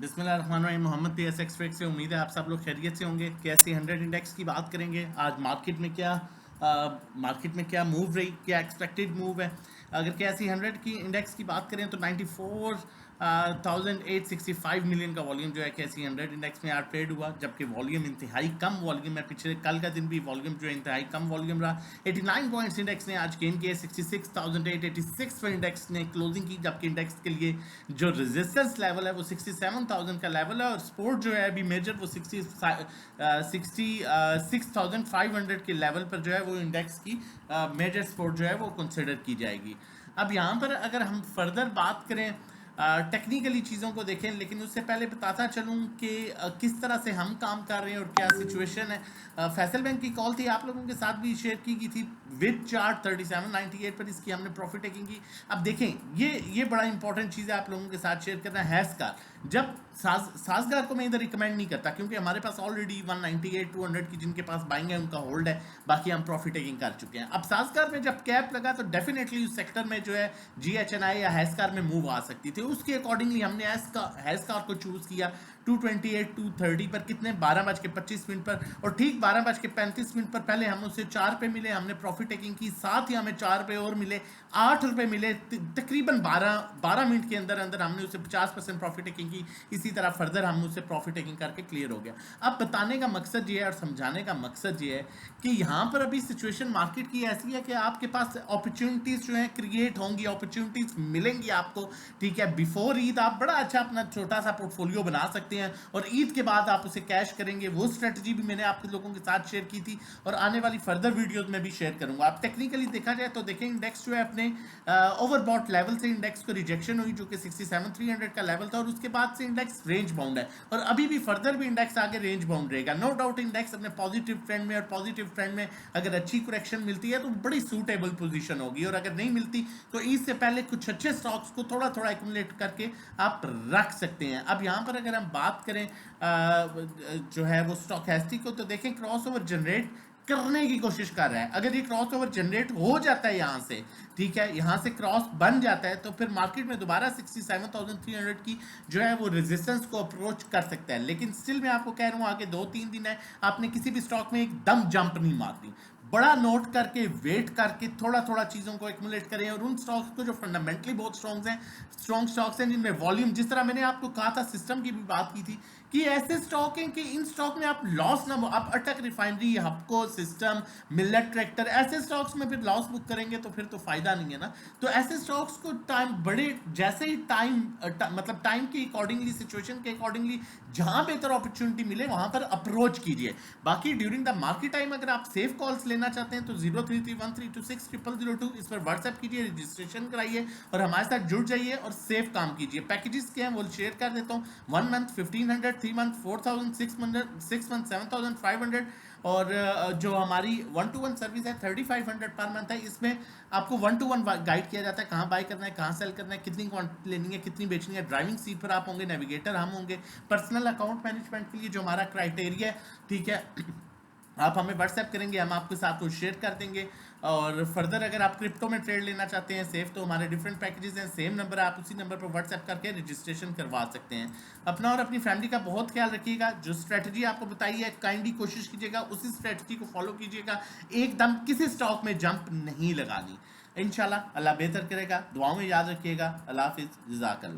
बिस्मिल्लाहिर्रहमानिर्रहीम। Mohammad TSX trade से उम्मीद है आप सब लोग खैरियत से होंगे। कैसी 100 इंडेक्स की बात करेंगे आज। मार्केट में क्या मूव रही, क्या एक्सपेक्टेड मूव है। अगर कैसी 100 की इंडेक्स की बात करें तो 94,865 मिलियन का वॉल्यूम जो है कैसी 100 इंडेक्स में आज ट्रेड हुआ, जबकि वॉल्यूम इंतहाई कम वॉल्यूम है। पिछले कल का दिन भी वॉल्यूम जो है इंतहाई कम वॉल्यूम रहा। 89 पॉइंट्स इंडेक्स ने आज गेन किए। 66,886 पर इंडेक्स ने क्लोजिंग की, जबकि इंडेक्स के लिए जो रेजिस्टेंस लेवल है वो 67,000 का लेवल है। और स्पोर्ट जो है अभी मेजर वो 66,500 के लेवल पर जो है वो इंडेक्स की मेजर स्पोर्ट जो है वो कंसिडर की जाएगी। अब यहाँ पर अगर हम फर्दर बात करें, टेक्निकली चीज़ों को देखें, लेकिन उससे पहले बताता चलूँ कि किस तरह से हम काम कर रहे हैं और क्या सिचुएशन है। फैसल बैंक की कॉल थी, आप लोगों के साथ भी शेयर की गई थी विद चार्ट 3798 पर। इसकी हमने प्रॉफिट टेकिंग की। अब देखें, ये बड़ा इंपॉर्टेंट चीज़ है आप लोगों के साथ शेयर करना है। हैस्कार जब साजगार को मैं इधर रिकमेंड नहीं करता, क्योंकि हमारे पास ऑलरेडी 198 200 की जिनके पास बाइंग है उनका होल्ड है, बाकी हम प्रॉफिट टेकिंग कर चुके हैं। अब साजगार में जब कैप लगा तो डेफिनेटली उस सेक्टर में जो है GHNI या हैस्कार में मूव आ सकती थी। उसके अकॉर्डिंगली हमने हैस्कार को चूज किया 228 230 पर, कितने 12:25 पर, और ठीक 12:35 पर पहले हम उसे 4 पे मिले, हमने प्रॉफिट टेकिंग की। साथ ही हमें 4 पे और मिले, 8 रुपए मिले। तकरीबन 12 मिनट के अंदर अंदर हमने उसे 50% प्रॉफिट टेकिंग की। इसी तरह फर्दर हम उसे प्रॉफिट टेकिंग करके क्लियर हो गया। अब बताने का मकसद ये है और समझाने का मकसद ये है कि यहाँ पर अभी सिचुएशन मार्केट की ऐसी है कि आपके पास अपॉर्चुनिटीज जो है क्रिएट होंगी, अपॉर्चुनिटीज मिलेंगी आपको। ठीक है, बिफोर ईद आप बड़ा अच्छा अपना छोटा सा पोर्टफोलियो बना सकते हैं और ईद के बाद आप उसे कैश करेंगे। वो स्ट्रेटजी भी मैंने आप लोगों के साथ शेयर की थी और आने वाली फर्दर वीडियोस में भी शेयर करूंगा। आप टेक्निकली देखा जाए तो देखें, इंडेक्स जो है अपने ओवरबॉट लेवल से इंडेक्स को रिजेक्शन हुई, जो कि 67,300 का लेवल था, और उसके बाद से इंडेक्स रेंज बाउंड है और अभी भी फर्दर भी इंडेक्स आगे रेंज बाउंड रहेगा। नो डाउट इंडेक्स अपने पॉजिटिव ट्रेंड में, और पॉजिटिव ट्रेंड में अगर अच्छी करेक्शन मिलती है तो बड़ी सूटेबल पोजीशन होगी, और अगर नहीं मिलती तो इससे पहले कुछ अच्छे स्टॉक्स को थोड़ा थोड़ा एक्यूमुलेट करके आप रख सकते हैं। अब यहाँ पर अगर हम बात करें जो है वो स्टॉकेस्टिक को, तो देखें क्रॉस ओवर जनरेट करने की कोशिश कर रहा है। अगर ये क्रॉस ओवर जनरेट हो जाता है यहाँ से, ठीक है, यहाँ से क्रॉस बन जाता है, तो फिर मार्केट में दोबारा 67,300 की जो है वो रेजिस्टेंस को अप्रोच कर सकता है। लेकिन स्टिल मैं आपको कह रहा हूँ आगे 2-3 दिन है, आपने किसी भी स्टॉक में एकदम जंप नहीं मारनी। बड़ा नोट करके, वेट करके, थोड़ा थोड़ा चीज़ों को एक्यूमुलेट करें, और उन स्टॉक्स को जो फंडामेंटली बहुत स्ट्रॉन्ग स्टॉक्स हैं, जिनमें वॉल्यूम, जिस तरह मैंने आपको कहा था सिस्टम की भी बात की थी कि ऐसे स्टॉक हैं कि इन स्टॉक में आप लॉस ना, आप अटक रिफाइनरी, हपको, सिस्टम, मिलेट ट्रैक्टर, ऐसे स्टॉक्स में फिर लॉस बुक करेंगे तो फिर तो फायदा नहीं है ना। तो ऐसे स्टॉक्स को टाइम बड़े, जैसे ही मतलब टाइम के अकॉर्डिंगली, सिचुएशन के अकॉर्डिंगली जहां बेहतर अपॉर्चुनिटी मिले वहां पर अप्रोच कीजिए। बाकी ड्यूरिंग द मार्केट टाइम अगर आप सेफ कॉल्स लेना चाहते हैं तो 0331326002 इस पर व्हाट्सएप कीजिए, रजिस्ट्रेशन कराइए और हमारे साथ जुड़ जाइए और सेफ काम कीजिए। पैकेजेस के हैं वो शेयर कर देता हूँ। 1 मंथ 1500, 3 मंथ 4000, 6 मंथ 7500, और जो हमारी 1-to-1 सर्विस है 3500 पर मंथ है। इसमें आपको 1-to-1 गाइड किया जाता है, कहाँ बाय करना है, कहाँ सेल करना है, कितनी क्वांटिटी लेनी है, कितनी बेचनी है। ड्राइविंग सीट पर आप होंगे, नेविगेटर हम होंगे। पर्सनल अकाउंट मैनेजमेंट के लिए जो हमारा क्राइटेरिया है, ठीक है, आप हमें व्हाट्सएप करेंगे, हम आपके साथ वो शेयर कर देंगे। और फर्दर अगर आप क्रिप्टो में ट्रेड लेना चाहते हैं सेफ, तो हमारे डिफरेंट पैकेजेस हैं। सेम नंबर है, आप उसी नंबर पर व्हाट्सएप करके रजिस्ट्रेशन करवा सकते हैं। अपना और अपनी फैमिली का बहुत ख्याल रखिएगा। जो स्ट्रेटजी आपको बताई है काइंडली कोशिश कीजिएगा उसी स्ट्रेटजी को फॉलो कीजिएगा। एकदम किसी स्टॉक में जंप नहीं लगानी। इंशाल्लाह अल्लाह बेहतर करेगा। दुआओं में याद रखिएगा। अल्लाह हाफिज़, जज़ाकल्लाह।